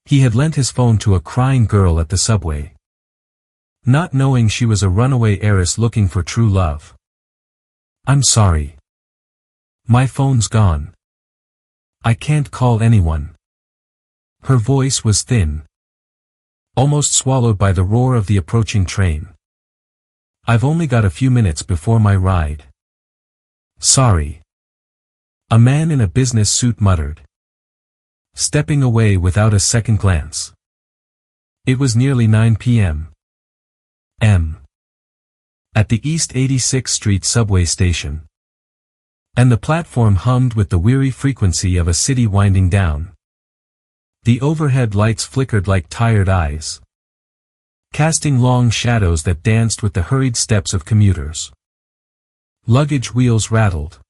He had lent his phone to a crying girl at the subway, not knowing she was a runaway heiress looking for true love. "I'm sorry. My phone's gone. I can't call anyone." Her voice was thin, almost swallowed by the roar of the approaching train. "I've only got a few minutes before my ride." "Sorry," a man in a business suit muttered, stepping away without a second glance. It was nearly 9 p.m. At the East 86th Street subway station, and the platform hummed with the weary frequency of a city winding down. The overhead lights flickered like tired eyes, casting long shadows that danced with the hurried steps of commuters. Luggage wheels rattled.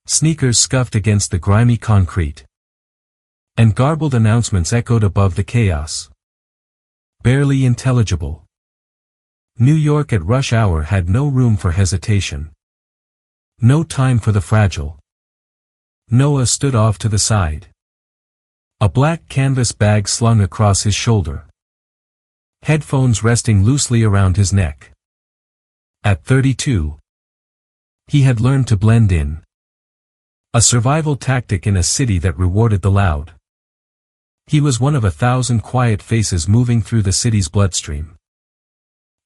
Sneakers scuffed against the grimy concrete, and garbled announcements echoed above the chaos. Barely intelligible. New York at rush hour had no room for hesitation. No time for the fragile. Noah stood off to the side, a black canvas bag slung across his shoulder, headphones resting loosely around his neck. At 32, he had learned to blend in, a survival tactic in a city that rewarded the loud. He was one of 1,000 quiet faces moving through the city's bloodstream.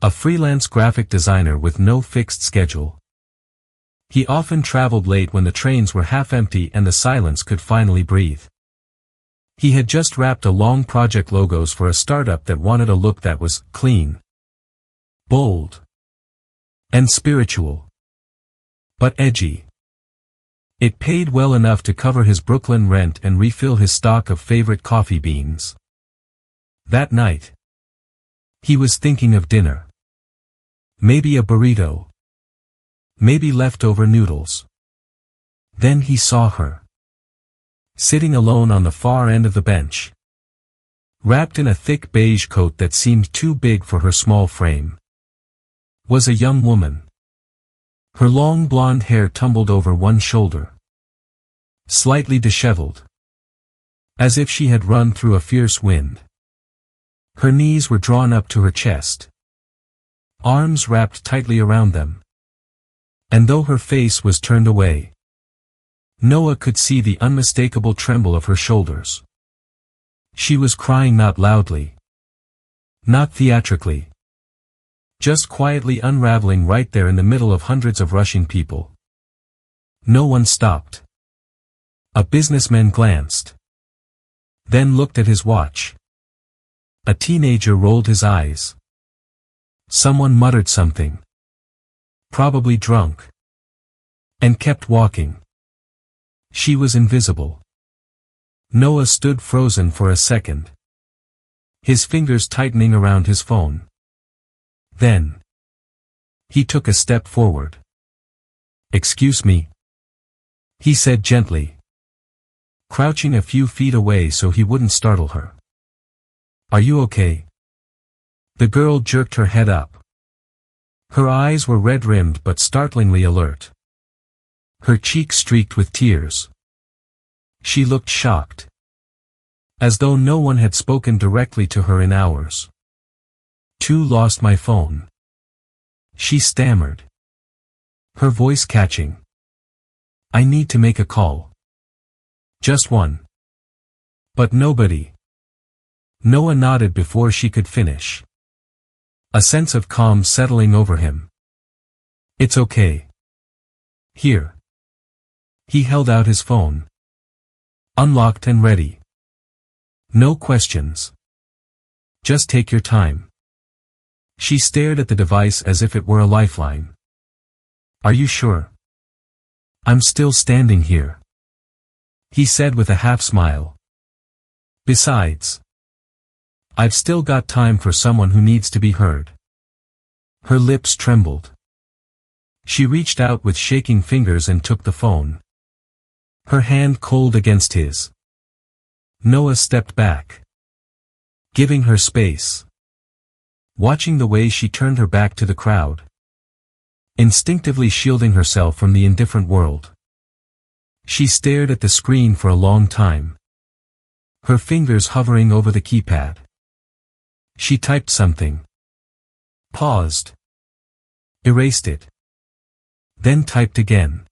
A freelance graphic designer with no fixed schedule. He often traveled late when the trains were half empty and the silence could finally breathe. He had just wrapped a long project logos for a startup that wanted a look that was clean, bold, and spiritual, but edgy. It paid well enough to cover his Brooklyn rent and refill his stock of favorite coffee beans. That night, he was thinking of dinner. Maybe a burrito. Maybe leftover noodles. Then he saw her, sitting alone on the far end of the bench, wrapped in a thick beige coat that seemed too big for her small frame. Was a young woman. Her long blonde hair tumbled over one shoulder, slightly disheveled, as if she had run through a fierce wind. Her knees were drawn up to her chest, arms wrapped tightly around them. And though her face was turned away, Noah could see the unmistakable tremble of her shoulders. She was crying, not loudly, not theatrically, just quietly unraveling right there in the middle of hundreds of rushing people. No one stopped. A businessman glanced, then looked at his watch. A teenager rolled his eyes. Someone muttered something, probably drunk, and kept walking. She was invisible. Noah stood frozen for a second, his fingers tightening around his phone. Then, he took a step forward. "Excuse me," he said gently, crouching a few feet away so he wouldn't startle her. "Are you okay?" The girl jerked her head up. Her eyes were red-rimmed but startlingly alert. Her cheeks streaked with tears. She looked shocked, as though no one had spoken directly to her in hours. Lost my phone," she stammered, her voice catching. "I need to make a call. Just one." "But nobody." Noah nodded before she could finish, a sense of calm settling over him. "It's okay. Here." He held out his phone, unlocked and ready. "No questions. Just take your time." She stared at the device as if it were a lifeline. "Are you sure?" "I'm still standing here," he said with a half-smile. "Besides, I've still got time for someone who needs to be heard." Her lips trembled. She reached out with shaking fingers and took the phone, her hand cold against his. Noah stepped back, giving her space, watching the way she turned her back to the crowd, instinctively shielding herself from the indifferent world. She stared at the screen for a long time, her fingers hovering over the keypad. She typed something. Paused. Erased it. Then typed again.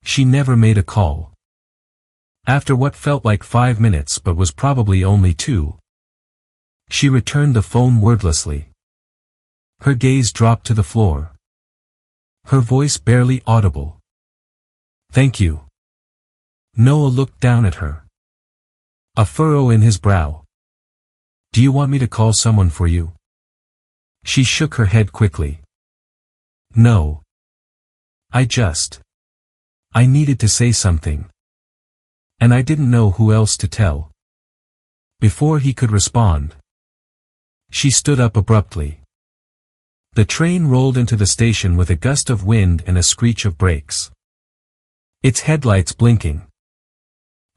She never made a call. After what felt like 5 minutes but was probably only 2. She returned the phone wordlessly. Her gaze dropped to the floor. Her voice barely audible. Thank you. Noah looked down at her. A furrow in his brow. Do you want me to call someone for you? She shook her head quickly. No. I needed to say something. And I didn't know who else to tell. Before he could respond, she stood up abruptly. The train rolled into the station with a gust of wind and a screech of brakes. Its headlights blinking.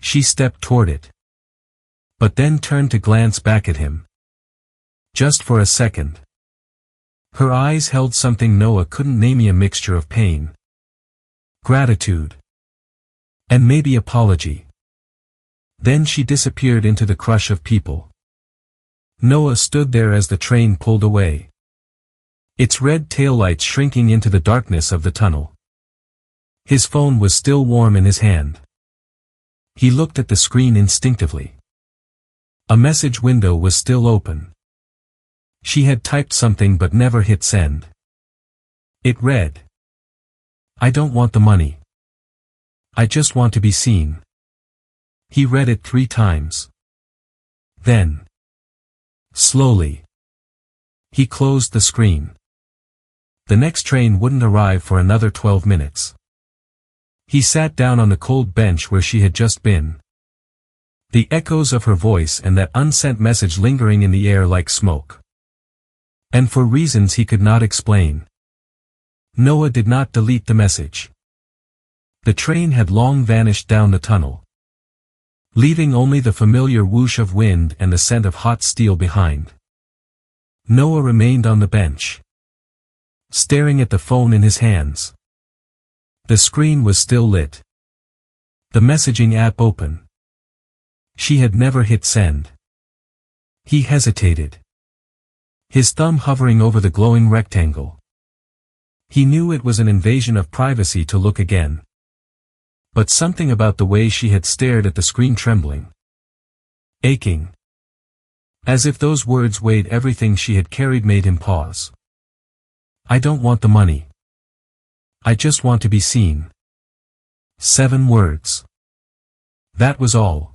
She stepped toward it. But then turned to glance back at him. Just for a second. Her eyes held something Noah couldn't name, a mixture of pain, gratitude, and maybe apology. Then she disappeared into the crush of people. Noah stood there as the train pulled away. Its red taillights shrinking into the darkness of the tunnel. His phone was still warm in his hand. He looked at the screen instinctively. A message window was still open. She had typed something but never hit send. It read, I don't want the money. I just want to be seen. He read it 3 times. Then, slowly, he closed the screen. The next train wouldn't arrive for another 12 minutes. He sat down on the cold bench where she had just been. The echoes of her voice and that unsent message lingering in the air like smoke. And for reasons he could not explain, Noah did not delete the message. The train had long vanished down the tunnel, leaving only the familiar whoosh of wind and the scent of hot steel behind. Noah remained on the bench, staring at the phone in his hands. The screen was still lit. The messaging app open. She had never hit send. He hesitated, his thumb hovering over the glowing rectangle. He knew it was an invasion of privacy to look again. But something about the way she had stared at the screen trembling, aching, as if those words weighed everything she had carried, made him pause. I don't want the money. I just want to be seen. 7 words. That was all.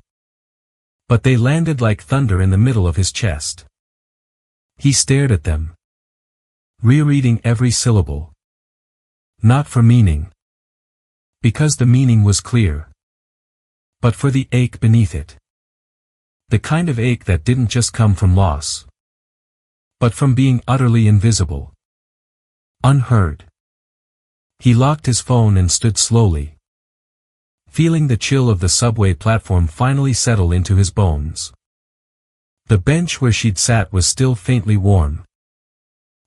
But they landed like thunder in the middle of his chest. He stared at them, rereading every syllable. Not for meaning, because the meaning was clear, but for the ache beneath it. The kind of ache that didn't just come from loss, but from being utterly invisible, unheard. He locked his phone and stood slowly, feeling the chill of the subway platform finally settle into his bones. The bench where she'd sat was still faintly warm,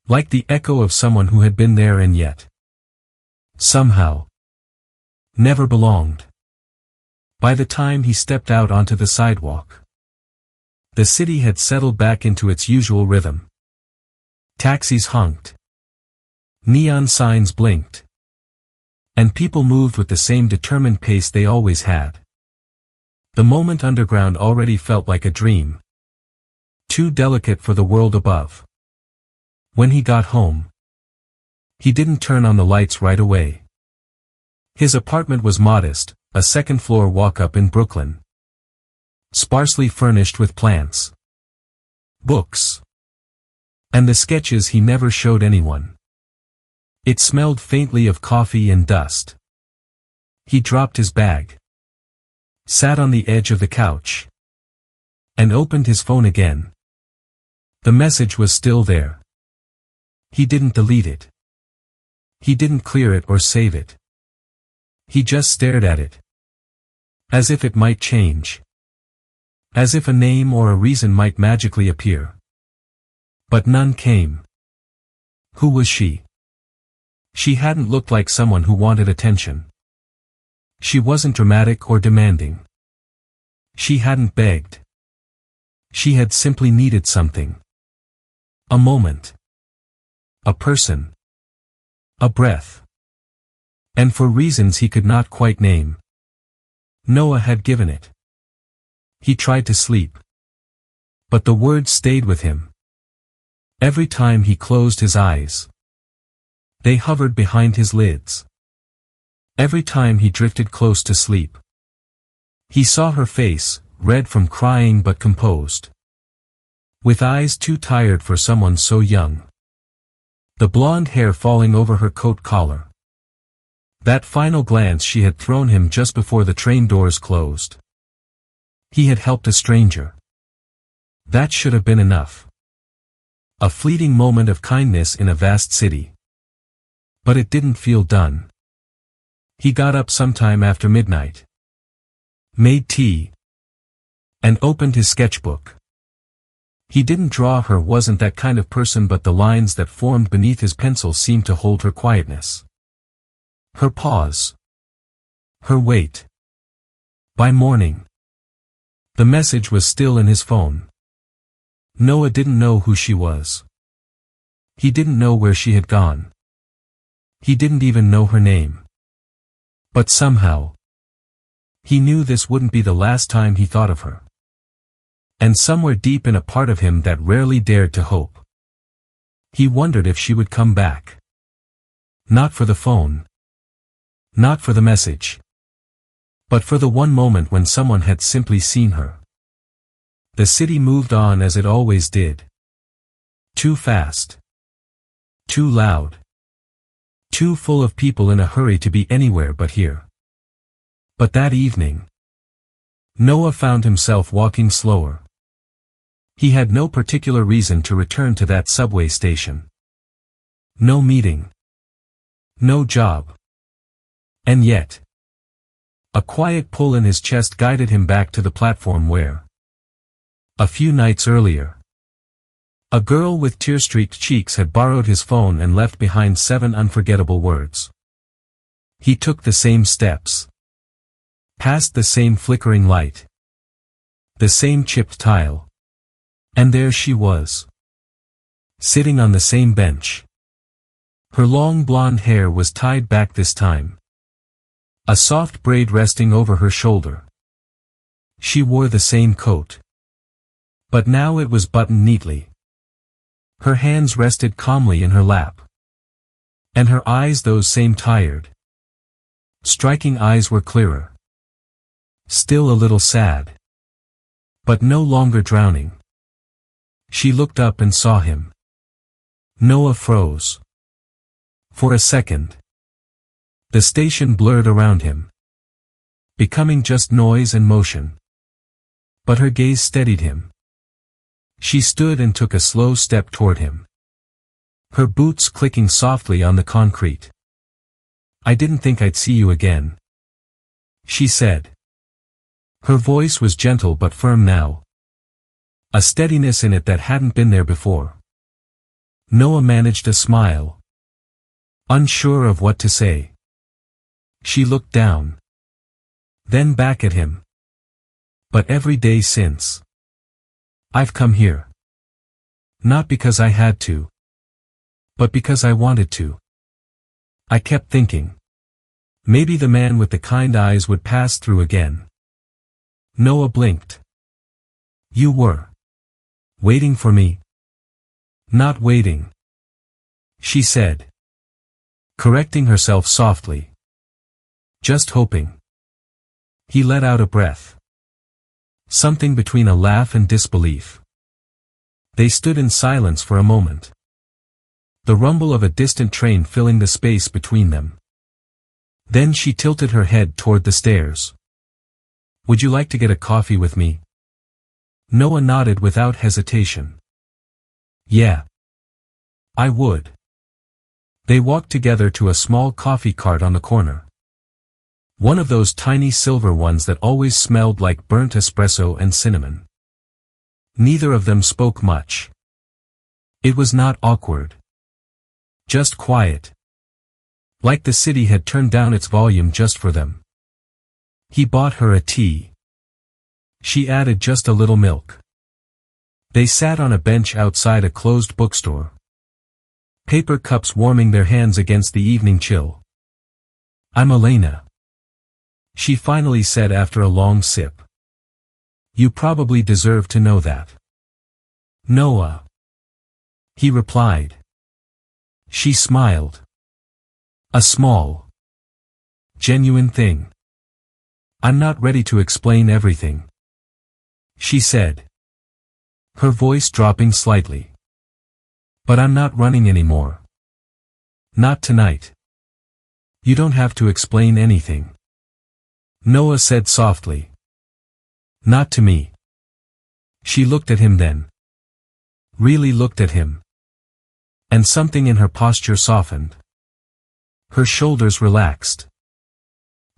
like the echo of someone who had been there and yet, somehow, never belonged. By the time he stepped out onto the sidewalk, the city had settled back into its usual rhythm. Taxis honked. Neon signs blinked. And people moved with the same determined pace they always had. The moment underground already felt like a dream, too delicate for the world above. When he got home, he didn't turn on the lights right away. His apartment was modest, a second-floor walk-up in Brooklyn, sparsely furnished with plants, books, and the sketches he never showed anyone. It smelled faintly of coffee and dust. He dropped his bag, sat on the edge of the couch, and opened his phone again. The message was still there. He didn't delete it. He didn't clear it or save it. He just stared at it, as if it might change, as if a name or a reason might magically appear. But none came. Who was she? She hadn't looked like someone who wanted attention. She wasn't dramatic or demanding. She hadn't begged. She had simply needed something. A moment. A person. A breath. And for reasons he could not quite name, Noah had given it. He tried to sleep. But the words stayed with him. Every time he closed his eyes, they hovered behind his lids. Every time he drifted close to sleep, he saw her face, red from crying but composed, with eyes too tired for someone so young. The blonde hair falling over her coat collar. That final glance she had thrown him just before the train doors closed. He had helped a stranger. That should have been enough. A fleeting moment of kindness in a vast city. But it didn't feel done. He got up sometime after midnight, made tea, and opened his sketchbook. He didn't draw her, wasn't that kind of person, but the lines that formed beneath his pencil seemed to hold her quietness. Her pause. Her wait. By morning, the message was still in his phone. Noah didn't know who she was. He didn't know where she had gone. He didn't even know her name. But somehow, he knew this wouldn't be the last time he thought of her. And somewhere deep in a part of him that rarely dared to hope, he wondered if she would come back. Not for the phone. Not for the message. But for the one moment when someone had simply seen her. The city moved on as it always did. Too fast. Too loud. Too full of people in a hurry to be anywhere but here. But that evening, Noah found himself walking slower. He had no particular reason to return to that subway station. No meeting. No job. And yet, a quiet pull in his chest guided him back to the platform where, a few nights earlier, a girl with tear-streaked cheeks had borrowed his phone and left behind 7 unforgettable words. He took the same steps. Past the same flickering light. The same chipped tile. And there she was. Sitting on the same bench. Her long blonde hair was tied back this time. A soft braid resting over her shoulder. She wore the same coat. But now it was buttoned neatly. Her hands rested calmly in her lap. And her eyes, those same tired, striking eyes, were clearer. Still a little sad. But no longer drowning. She looked up and saw him. Noah froze. For a second, the station blurred around him, becoming just noise and motion. But her gaze steadied him. She stood and took a slow step toward him. Her boots clicking softly on the concrete. "I didn't think I'd see you again," she said. Her voice was gentle but firm now. A steadiness in it that hadn't been there before. Noah managed a smile. Unsure of what to say. She looked down. Then back at him. "But every day since, I've come here. Not because I had to. But because I wanted to. I kept thinking. Maybe the man with the kind eyes would pass through again." Noah blinked. "You were waiting for me?" "Not waiting," she said, correcting herself softly. "Just hoping." He let out a breath. Something between a laugh and disbelief. They stood in silence for a moment. The rumble of a distant train filling the space between them. Then she tilted her head toward the stairs. "Would you like to get a coffee with me?" Noah nodded without hesitation. "Yeah. I would." They walked together to a small coffee cart on the corner. One of those tiny silver ones that always smelled like burnt espresso and cinnamon. Neither of them spoke much. It was not awkward. Just quiet. Like the city had turned down its volume just for them. He bought her a tea. She added just a little milk. They sat on a bench outside a closed bookstore. Paper cups warming their hands against the evening chill. "I'm Elena," she finally said after a long sip. "You probably deserve to know that." "Noah," he replied. She smiled. "A small, genuine thing. I'm not ready to explain everything," she said, her voice dropping slightly. "But I'm not running anymore. Not tonight. You don't have to explain anything," Noah said softly. "Not to me." She looked at him then. Really looked at him. And something in her posture softened. Her shoulders relaxed.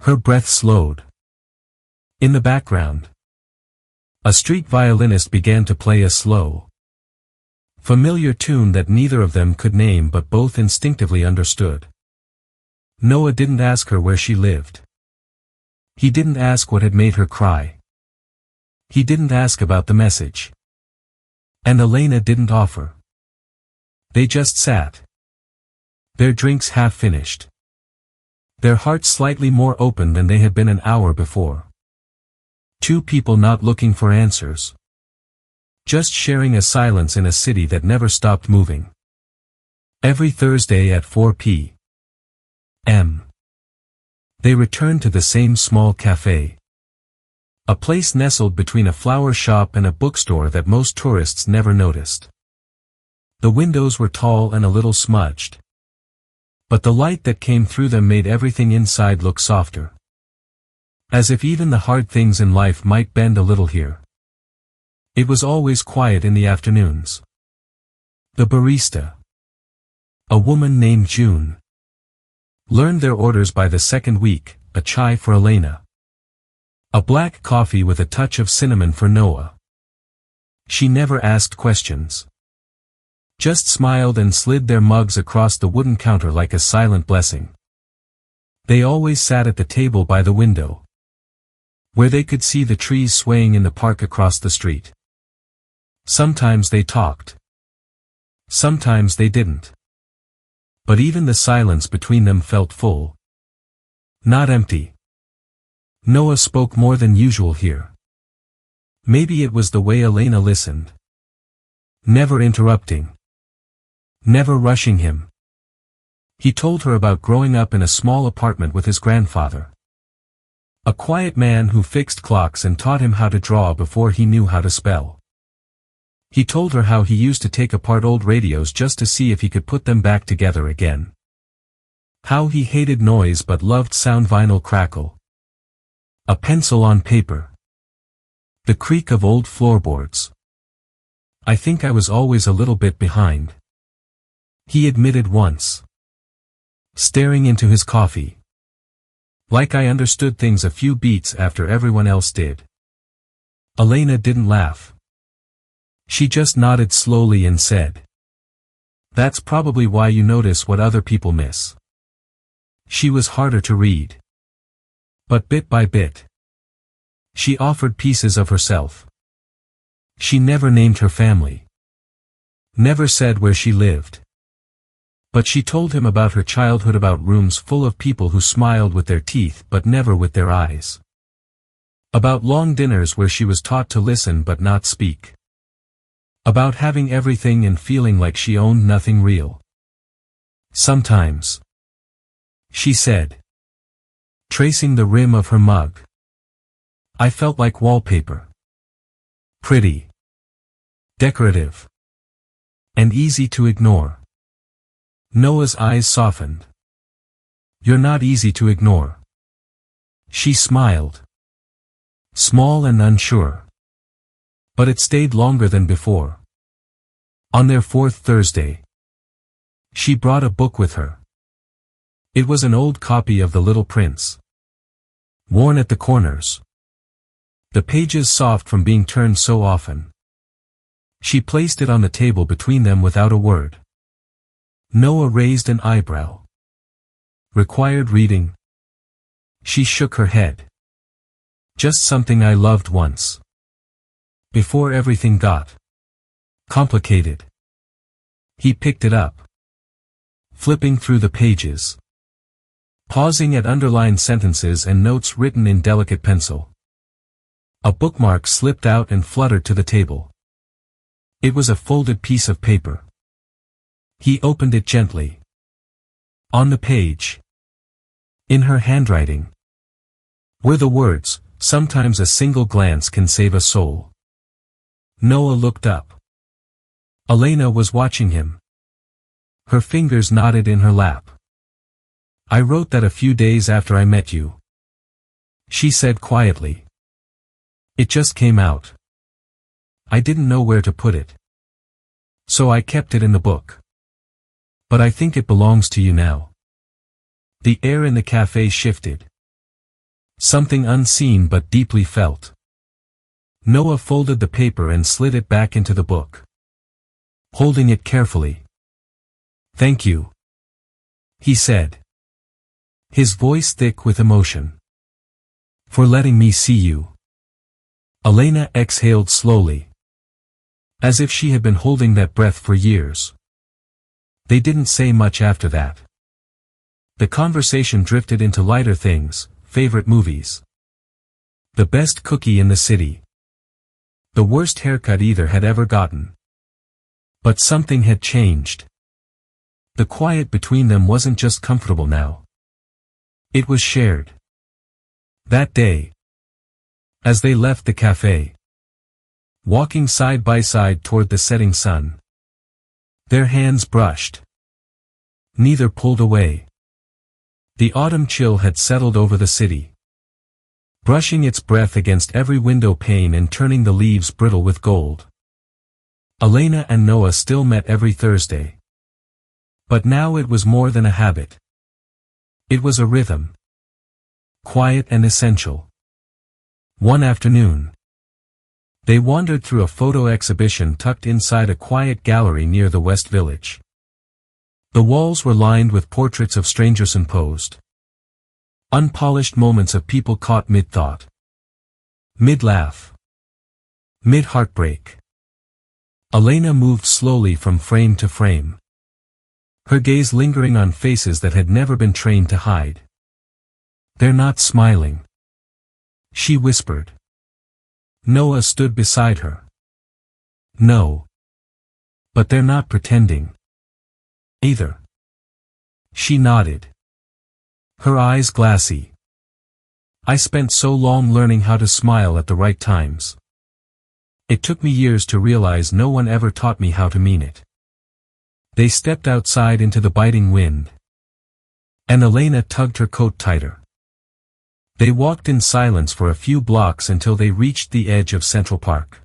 Her breath slowed. In the background, a street violinist began to play a slow, familiar tune that neither of them could name but both instinctively understood. Noah didn't ask her where she lived. He didn't ask what had made her cry. He didn't ask about the message. And Elena didn't offer. They just sat. Their drinks half finished. Their hearts slightly more open than they had been an hour before. Two people not looking for answers. Just sharing a silence in a city that never stopped moving. Every Thursday at 4 p.m. they returned to the same small cafe. A place nestled between a flower shop and a bookstore that most tourists never noticed. The windows were tall and a little smudged. But the light that came through them made everything inside look softer. As if even the hard things in life might bend a little here. It was always quiet in the afternoons. The barista, a woman named June, learned their orders by the second week: a chai for Elena, a black coffee with a touch of cinnamon for Noah. She never asked questions. Just smiled and slid their mugs across the wooden counter like a silent blessing. They always sat at the table by the window, where they could see the trees swaying in the park across the street. Sometimes they talked. Sometimes they didn't. But even the silence between them felt full. Not empty. Noah spoke more than usual here. Maybe it was the way Elena listened. Never interrupting. Never rushing him. He told her about growing up in a small apartment with his grandfather. A quiet man who fixed clocks and taught him how to draw before he knew how to spell. He told her how he used to take apart old radios just to see if he could put them back together again. How he hated noise but loved sound vinyl crackle. A pencil on paper. The creak of old floorboards. "I think I was always a little bit behind," he admitted once, staring into his coffee. "Like I understood things a few beats after everyone else did." Elena didn't laugh. She just nodded slowly and said, "That's probably why you notice what other people miss." She was harder to read. But bit by bit, she offered pieces of herself. She never named her family. Never said where she lived. But she told him about her childhood, about rooms full of people who smiled with their teeth but never with their eyes. About long dinners where she was taught to listen but not speak. About having everything and feeling like she owned nothing real. "Sometimes," she said, tracing the rim of her mug, "I felt like wallpaper. Pretty, decorative, and easy to ignore." Noah's eyes softened. "You're not easy to ignore." She smiled. Small and unsure. But it stayed longer than before. On their fourth Thursday, she brought a book with her. It was an old copy of The Little Prince. Worn at the corners. The pages soft from being turned so often. She placed it on the table between them without a word. Noah raised an eyebrow. "Required reading?" She shook her head. "Just something I loved once." Before everything got complicated. He picked it up, flipping through the pages, pausing at underlined sentences and notes written in delicate pencil. A bookmark slipped out and fluttered to the table. It was a folded piece of paper. He opened it gently. On the page, in her handwriting, were the words, "Sometimes a single glance can save a soul." Noah looked up. Elena was watching him. Her fingers knotted in her lap. "I wrote that a few days after I met you," she said quietly. "It just came out. I didn't know where to put it. So I kept it in the book. But I think it belongs to you now." The air in the cafe shifted. Something unseen but deeply felt. Noah folded the paper and slid it back into the book, holding it carefully. "Thank you," he said, his voice thick with emotion. "For letting me see you." Elena exhaled slowly, as if she had been holding that breath for years. They didn't say much after that. The conversation drifted into lighter things, favorite movies, the best cookie in the city, the worst haircut either had ever gotten. But something had changed. The quiet between them wasn't just comfortable now. It was shared. That day, as they left the cafe, walking side by side toward the setting sun, their hands brushed. Neither pulled away. The autumn chill had settled over the city, brushing its breath against every window pane and turning the leaves brittle with gold. Elena and Noah still met every Thursday. But now it was more than a habit. It was a rhythm. Quiet and essential. One afternoon, they wandered through a photo exhibition tucked inside a quiet gallery near the West Village. The walls were lined with portraits of strangers posed. Unpolished moments of people caught mid-thought, mid-laugh, mid-heartbreak. Elena moved slowly from frame to frame, her gaze lingering on faces that had never been trained to hide. "They're not smiling," she whispered. Noah stood beside her. "No. But they're not pretending either." She nodded, her eyes glassy. "I spent so long learning how to smile at the right times. It took me years to realize no one ever taught me how to mean it." They stepped outside into the biting wind, and Elena tugged her coat tighter. They walked in silence for a few blocks until they reached the edge of Central Park.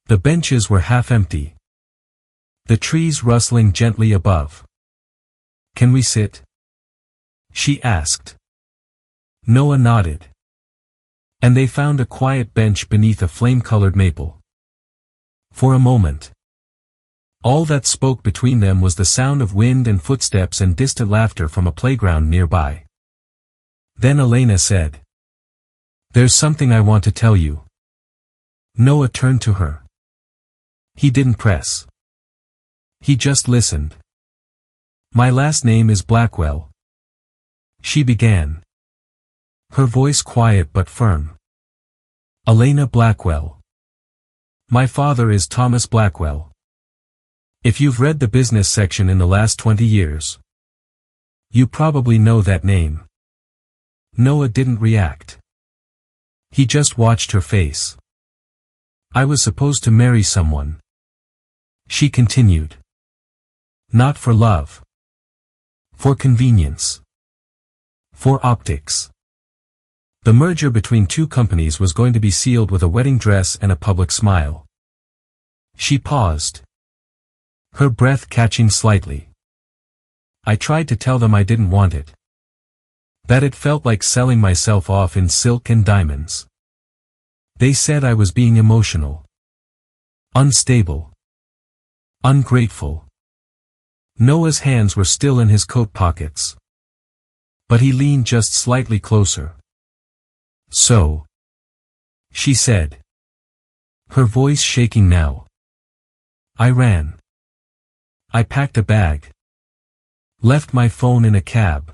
The benches were half empty, the trees rustling gently above. "Can we sit?" she asked. Noah nodded, and they found a quiet bench beneath a flame-colored maple. For a moment, all that spoke between them was the sound of wind and footsteps and distant laughter from a playground nearby. Then Elena said, "There's something I want to tell you." Noah turned to her. He didn't press. He just listened. "My last name is Blackwell," she began, her voice quiet but firm. "Elena Blackwell. My father is Thomas Blackwell. If you've read the business section in the last 20 years, you probably know that name." Noah didn't react. He just watched her face. "I was supposed to marry someone," she continued. "Not for love. For convenience. For optics. The merger between two companies was going to be sealed with a wedding dress and a public smile." She paused, her breath catching slightly. "I tried to tell them I didn't want it. That it felt like selling myself off in silk and diamonds. They said I was being emotional, unstable, ungrateful." Noah's hands were still in his coat pockets, but he leaned just slightly closer. "So," she said, Her voice shaking now. I ran. I packed a bag. Left my phone in a cab.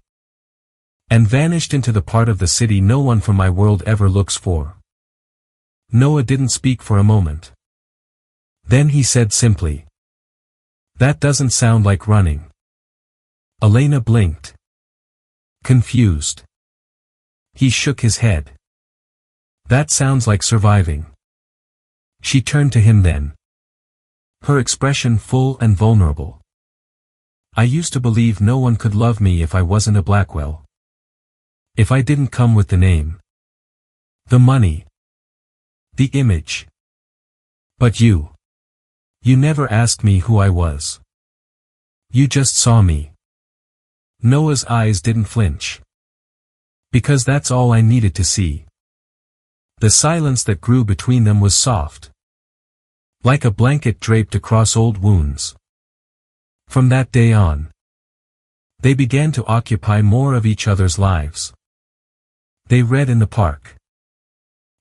And vanished into the part of the city no one from my world ever looks for. Noah didn't speak for a moment. Then he said simply. That doesn't sound like running. Elena blinked. Confused. He shook his head. That sounds like surviving. She turned to him then. Her expression full and vulnerable. I used to believe no one could love me if I wasn't a Blackwell. If I didn't come with the name. The money. The image. But you. You never asked me who I was. You just saw me. Noah's eyes didn't flinch. Because that's all I needed to see. The silence that grew between them was soft. Like a blanket draped across old wounds. From that day on, they began to occupy more of each other's lives. They read in the park.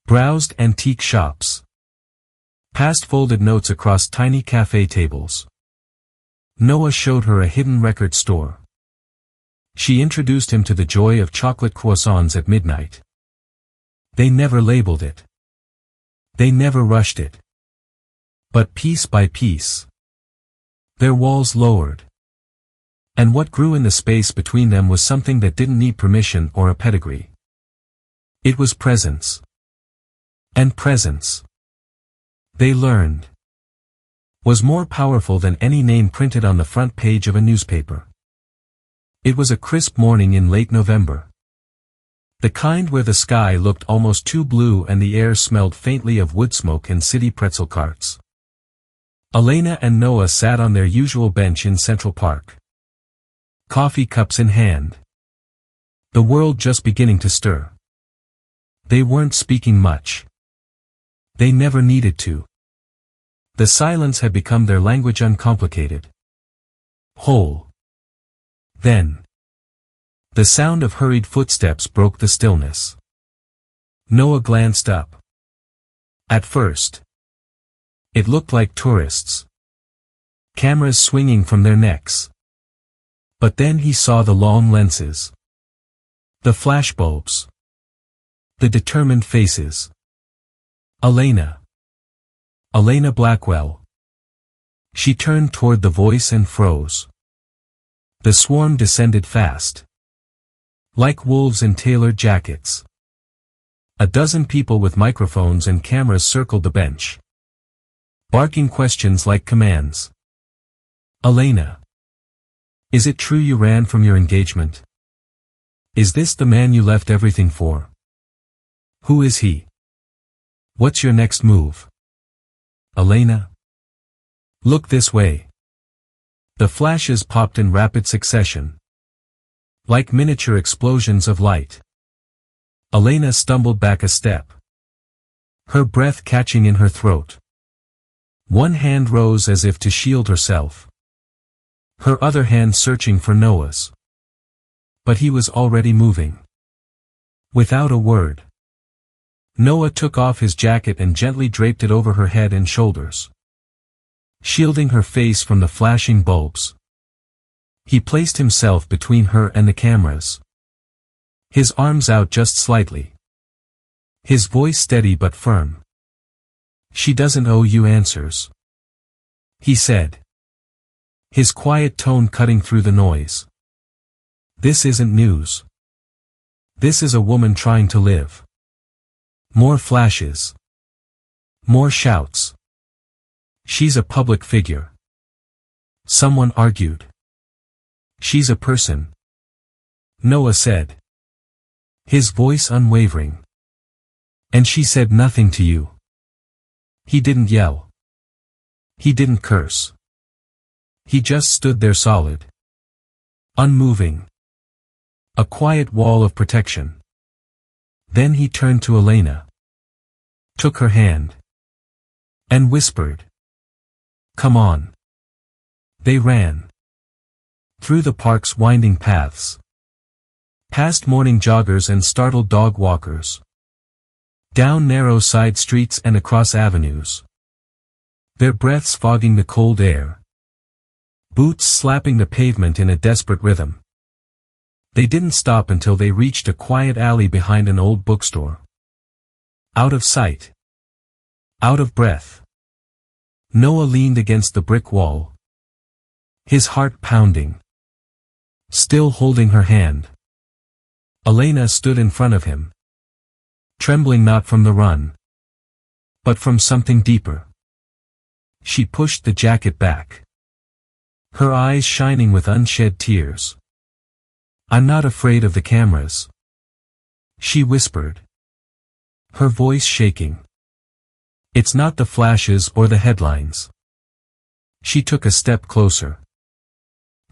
Browsed antique shops. Passed folded notes across tiny cafe tables. Noah showed her a hidden record store. She introduced him to the joy of chocolate croissants at midnight. They never labeled it. They never rushed it. But piece by piece, their walls lowered. And what grew in the space between them was something that didn't need permission or a pedigree. It was presence. And presence, they learned, was more powerful than any name printed on the front page of a newspaper. It was a crisp morning in late November. The kind where the sky looked almost too blue and the air smelled faintly of wood smoke and city pretzel carts. Elena and Noah sat on their usual bench in Central Park. Coffee cups in hand. The world just beginning to stir. They weren't speaking much. They never needed to. The silence had become their language, uncomplicated. Whole. Then. The sound of hurried footsteps broke the stillness. Noah glanced up. At first, it looked like tourists. Cameras swinging from their necks. But then he saw the long lenses. The flashbulbs. The determined faces. Elena. Elena Blackwell. She turned toward the voice and froze. The swarm descended fast. Like wolves in tailored jackets. A dozen people with microphones and cameras circled the bench. Barking questions like commands. Elena. Is it true you ran from your engagement? Is this the man you left everything for? Who is he? What's your next move? Elena? Look this way. The flashes popped in rapid succession. Like miniature explosions of light. Elena stumbled back a step. Her breath catching in her throat. One hand rose as if to shield herself. Her other hand searching for Noah's. But he was already moving. Without a word. Noah took off his jacket and gently draped it over her head and shoulders. Shielding her face from the flashing bulbs. He placed himself between her and the cameras. His arms out just slightly. His voice steady but firm. She doesn't owe you answers. He said. His quiet tone cutting through the noise. This isn't news. This is a woman trying to live. More flashes. More shouts. She's a public figure. Someone argued. She's a person. Noah said. His voice unwavering. And she said nothing to you. He didn't yell. He didn't curse. He just stood there solid. Unmoving. A quiet wall of protection. Then he turned to Elena. Took her hand. And whispered. Come on. They ran. Through the park's winding paths. Past morning joggers and startled dog walkers. Down narrow side streets and across avenues. Their breaths fogging the cold air. Boots slapping the pavement in a desperate rhythm. They didn't stop until they reached a quiet alley behind an old bookstore. Out of sight. Out of breath. Noah leaned against the brick wall. His heart pounding. Still holding her hand. Elena stood in front of him. Trembling not from the run, but from something deeper. She pushed the jacket back. Her eyes shining with unshed tears. "I'm not afraid of the cameras," she whispered. Her voice shaking. "It's not the flashes or the headlines." She took a step closer.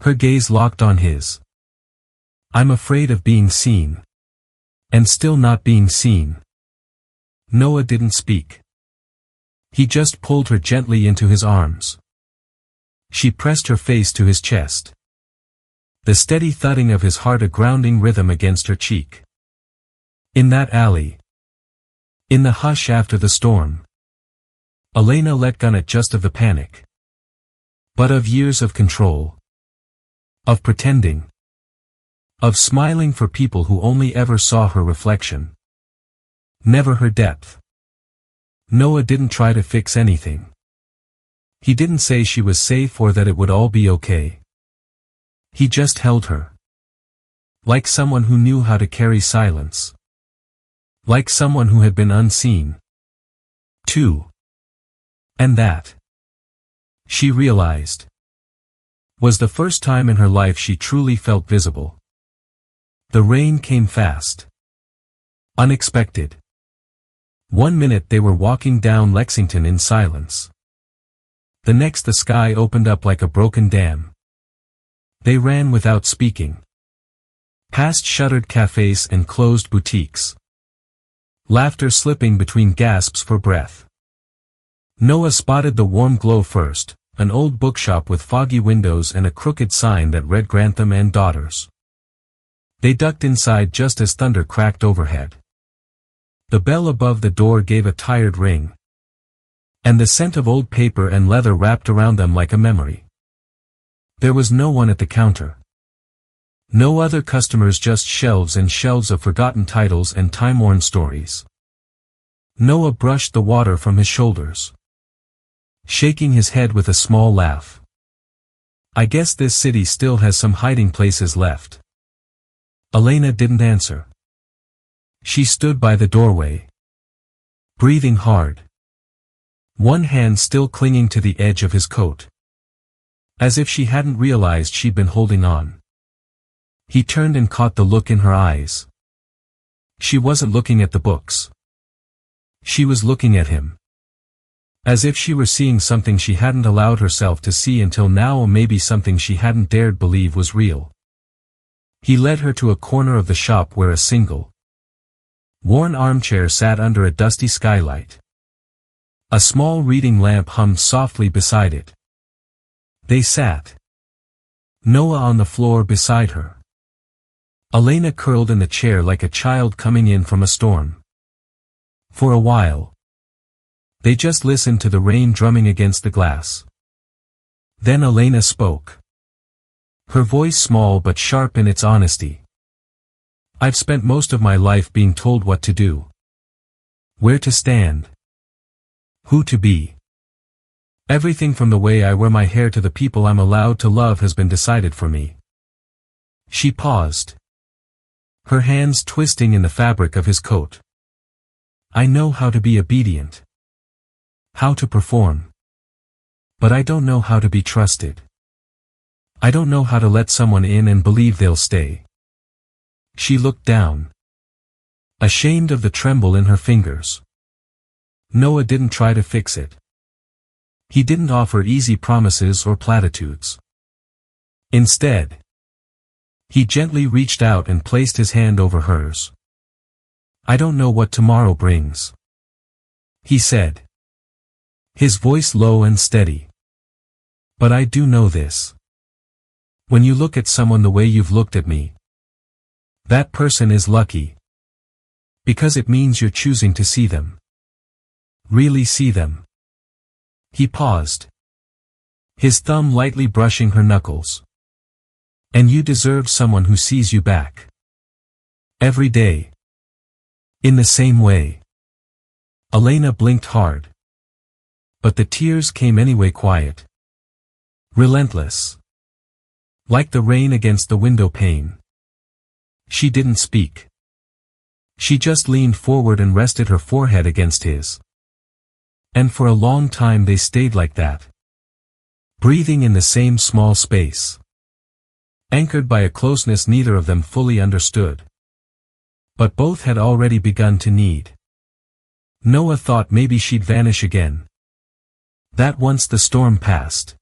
Her gaze locked on his. "I'm afraid of being seen. And still not being seen." Noah didn't speak. He just pulled her gently into his arms. She pressed her face to his chest. The steady thudding of his heart a grounding rhythm against her cheek. In that alley. In the hush after the storm. Elena let go not just of the panic. But of years of control. Of pretending. Of smiling for people who only ever saw her reflection. Never her depth. Noah didn't try to fix anything. He didn't say she was safe or that it would all be okay. He just held her. Like someone who knew how to carry silence. Like someone who had been unseen. Too. And that, she realized, was the first time in her life she truly felt visible. The rain came fast. Unexpected. 1 minute they were walking down Lexington in silence. The next the sky opened up like a broken dam. They ran without speaking. Past shuttered cafes and closed boutiques. Laughter slipping between gasps for breath. Noah spotted the warm glow first, an old bookshop with foggy windows and a crooked sign that read Grantham and Daughters. They ducked inside just as thunder cracked overhead. The bell above the door gave a tired ring. And the scent of old paper and leather wrapped around them like a memory. There was no one at the counter. No other customers, just shelves and shelves of forgotten titles and time-worn stories. Noah brushed the water from his shoulders. Shaking his head with a small laugh. "I guess this city still has some hiding places left." Elena didn't answer. She stood by the doorway. Breathing hard. One hand still clinging to the edge of his coat. As if she hadn't realized she'd been holding on. He turned and caught the look in her eyes. She wasn't looking at the books. She was looking at him. As if she were seeing something she hadn't allowed herself to see until now, or maybe something she hadn't dared believe was real. He led her to a corner of the shop where a single, worn armchair sat under a dusty skylight. A small reading lamp hummed softly beside it. They sat. Noah on the floor beside her. Elena curled in the chair like a child coming in from a storm. For a while, they just listened to the rain drumming against the glass. Then Elena spoke. Her voice small but sharp in its honesty. "I've spent most of my life being told what to do. Where to stand. Who to be. Everything from the way I wear my hair to the people I'm allowed to love has been decided for me." She paused. Her hands twisting in the fabric of his coat. "I know how to be obedient. How to perform. But I don't know how to be trusted. I don't know how to let someone in and believe they'll stay." She looked down. Ashamed of the tremble in her fingers. Noah didn't try to fix it. He didn't offer easy promises or platitudes. Instead, he gently reached out and placed his hand over hers. "I don't know what tomorrow brings," he said. His voice low and steady. "But I do know this. When you look at someone the way you've looked at me, that person is lucky. Because it means you're choosing to see them. Really see them. He paused. His thumb lightly brushing her knuckles. And you deserve someone who sees you back. Every day. In the same way. Elena blinked hard. But the tears came anyway, quiet. Relentless. Like the rain against the window pane. She didn't speak. She just leaned forward and rested her forehead against his. And for a long time they stayed like that. Breathing in the same small space. Anchored by a closeness neither of them fully understood. But both had already begun to need. Noah thought maybe she'd vanish again. That once the storm passed,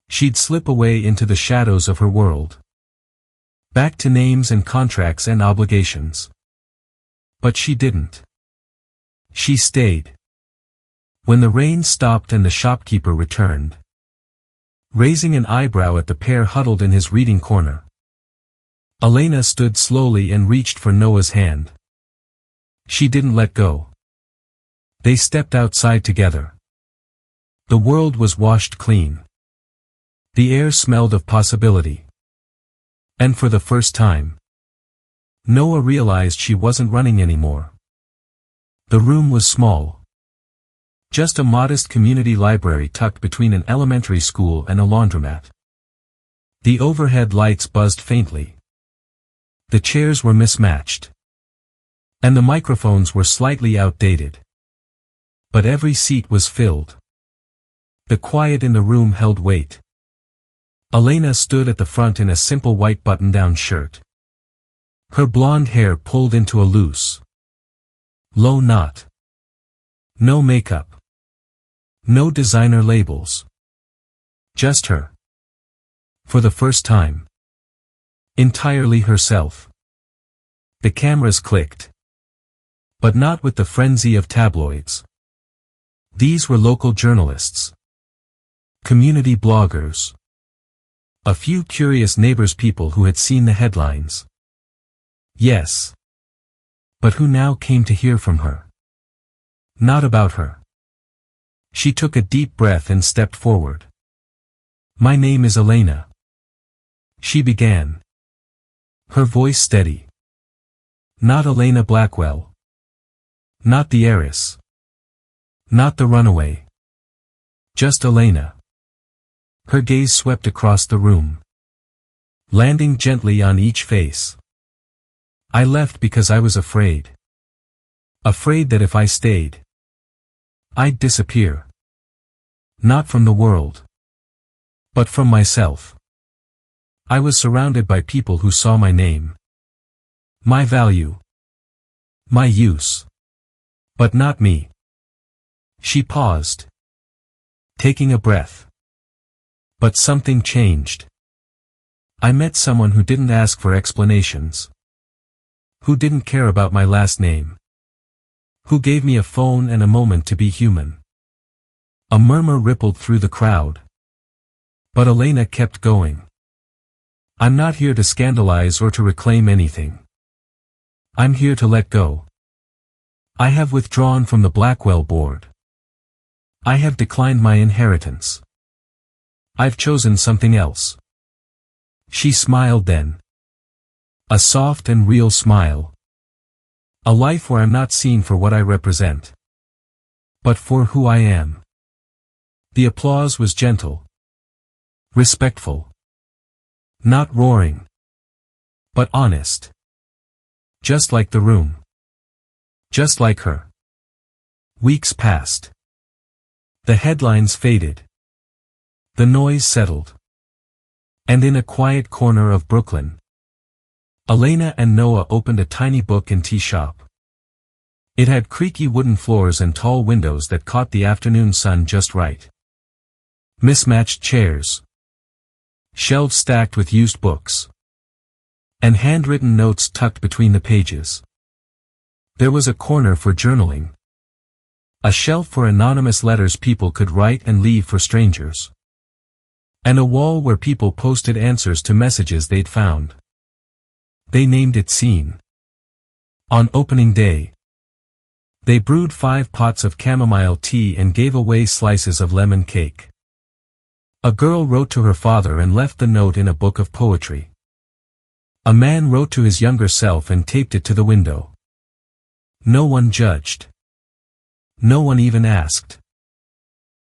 she'd slip away into the shadows of her world. Back to names and contracts and obligations. But she didn't. She stayed. When the rain stopped and the shopkeeper returned, raising an eyebrow at the pair huddled in his reading corner, Elena stood slowly and reached for Noah's hand. She didn't let go. They stepped outside together. The world was washed clean. The air smelled of possibility. And for the first time, Noah realized she wasn't running anymore. The room was small. Just a modest community library tucked between an elementary school and a laundromat. The overhead lights buzzed faintly. The chairs were mismatched. And the microphones were slightly outdated. But every seat was filled. The quiet in the room held weight. Elena stood at the front in a simple white button-down shirt. Her blonde hair pulled into a loose, low knot. No makeup. No designer labels. Just her. For the first time. Entirely herself. The cameras clicked. But not with the frenzy of tabloids. These were local journalists. Community bloggers. A few curious neighbors, people who had seen the headlines. Yes. But who now came to hear from her. Not about her. She took a deep breath and stepped forward. My name is Elena. She began. Her voice steady. Not Elena Blackwell. Not the heiress. Not the runaway. Just Elena. Her gaze swept across the room, landing gently on each face. I left because I was afraid. Afraid that if I stayed, I'd disappear. Not from the world, but from myself. I was surrounded by people who saw my name, my value, my use, but not me. She paused, taking a breath. But something changed. I met someone who didn't ask for explanations. Who didn't care about my last name. Who gave me a phone and a moment to be human. A murmur rippled through the crowd. But Elena kept going. I'm not here to scandalize or to reclaim anything. I'm here to let go. I have withdrawn from the Blackwell board. I have declined my inheritance. I've chosen something else. She smiled then. A soft and real smile. A life where I'm not seen for what I represent, but for who I am. The applause was gentle. Respectful. Not roaring. But honest. Just like the room. Just like her. Weeks passed. The headlines faded. The noise settled. And in a quiet corner of Brooklyn, Elena and Noah opened a tiny book and tea shop. It had creaky wooden floors and tall windows that caught the afternoon sun just right. Mismatched chairs. Shelves stacked with used books. And handwritten notes tucked between the pages. There was a corner for journaling. A shelf for anonymous letters people could write and leave for strangers. And a wall where people posted answers to messages they'd found. They named it Scene. On opening day, they brewed 5 pots of chamomile tea and gave away slices of lemon cake. A girl wrote to her father and left the note in a book of poetry. A man wrote to his younger self and taped it to the window. No one judged. No one even asked.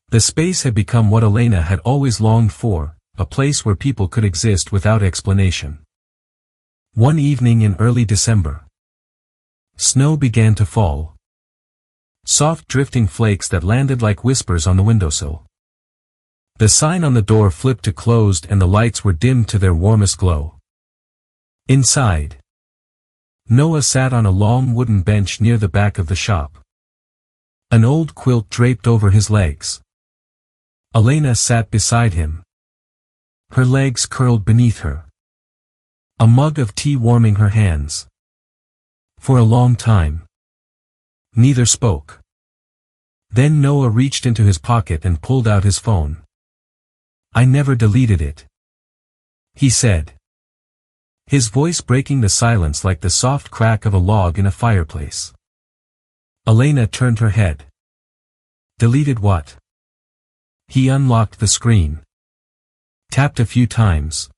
The space had become what Elena had always longed for, a place where people could exist without explanation. One evening in early December, snow began to fall. Soft drifting flakes that landed like whispers on the windowsill. The sign on the door flipped to closed and the lights were dimmed to their warmest glow. Inside, Noah sat on a long wooden bench near the back of the shop. An old quilt draped over his legs. Elena sat beside him. Her legs curled beneath her. A mug of tea warming her hands. For a long time, neither spoke. Then Noah reached into his pocket and pulled out his phone. "I never deleted it," he said, his voice breaking the silence like the soft crack of a log in a fireplace. Elena turned her head. "Deleted what?" He unlocked the screen, tapped a few times,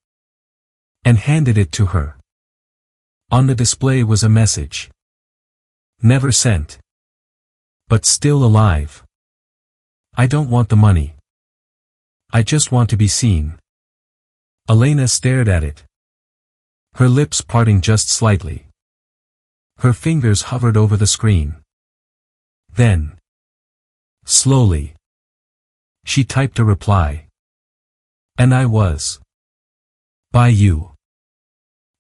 and handed it to her. On the display was a message. "Never sent. But still alive. I don't want the money. I just want to be seen." Elena stared at it, her lips parting just slightly. Her fingers hovered over the screen. Then, slowly, she typed a reply. "And I was. By you."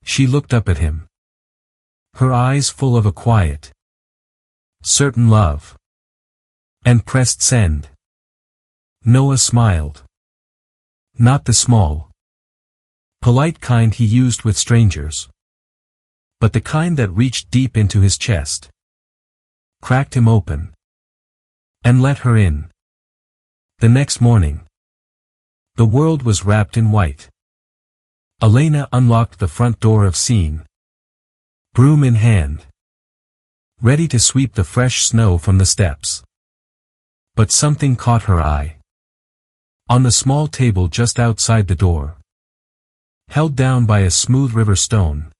She looked up at him, her eyes full of a quiet, certain love, and pressed send. Noah smiled. Not the small, polite kind he used with strangers, but the kind that reached deep into his chest, cracked him open, and let her in. The next morning, the world was wrapped in white. Elena unlocked the front door of Scene, broom in hand, ready to sweep the fresh snow from the steps. But something caught her eye. On the small table just outside the door, held down by a smooth river stone,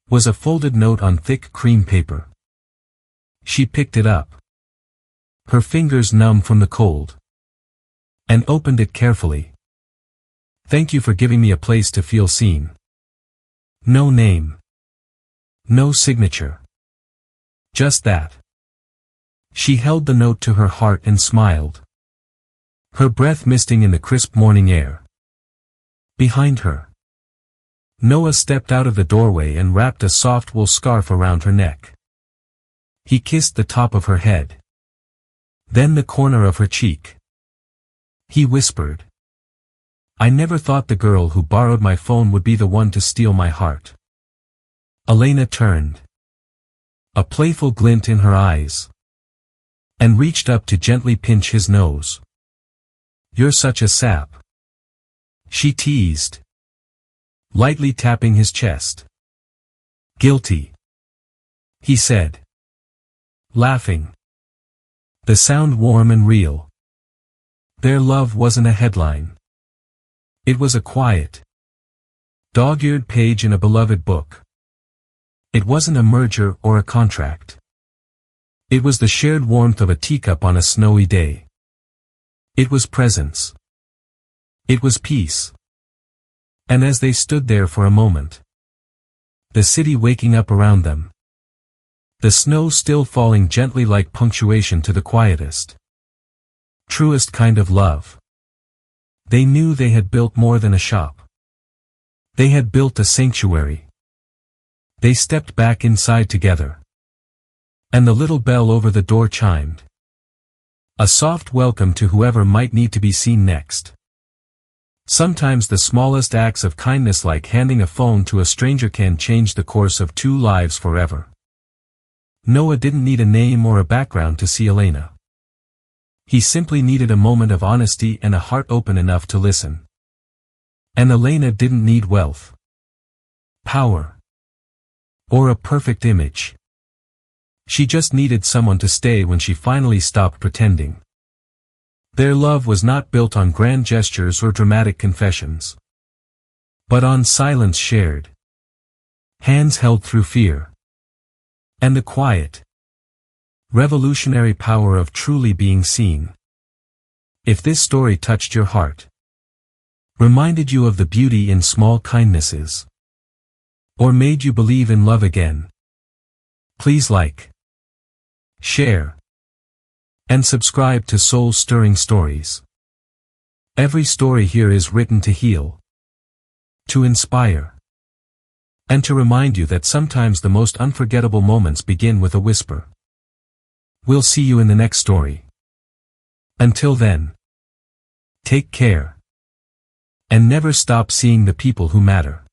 was a folded note on thick cream paper. She picked it up, her fingers numb from the cold, and opened it carefully. "Thank you for giving me a place to feel seen." No name. No signature. Just that. She held the note to her heart and smiled, her breath misting in the crisp morning air. Behind her, Noah stepped out of the doorway and wrapped a soft wool scarf around her neck. He kissed the top of her head, then the corner of her cheek. He whispered, "I never thought the girl who borrowed my phone would be the one to steal my heart." Elena turned, a playful glint in her eyes, and reached up to gently pinch his nose. "You're such a sap," she teased, lightly tapping his chest. "Guilty," he said, laughing, the sound warm and real. Their love wasn't a headline. It was a quiet, dog-eared page in a beloved book. It wasn't a merger or a contract. It was the shared warmth of a teacup on a snowy day. It was presence. It was peace. And as they stood there for a moment, the city waking up around them, the snow still falling gently like punctuation to the quietest, truest kind of love, they knew they had built more than a shop. They had built a sanctuary. They stepped back inside together, and the little bell over the door chimed. A soft welcome to whoever might need to be seen next. Sometimes the smallest acts of kindness, like handing a phone to a stranger, can change the course of 2 lives forever. Noah didn't need a name or a background to see Elena. He simply needed a moment of honesty and a heart open enough to listen. And Elena didn't need wealth, power, or a perfect image. She just needed someone to stay when she finally stopped pretending. Their love was not built on grand gestures or dramatic confessions, but on silence shared, hands held through fear, and the quiet, revolutionary power of truly being seen. If this story touched your heart, reminded you of the beauty in small kindnesses, or made you believe in love again, please like, share, and subscribe to Soul-Stirring Stories. Every story here is written to heal, to inspire, and to remind you that sometimes the most unforgettable moments begin with a whisper. We'll see you in the next story. Until then, take care, and never stop seeing the people who matter.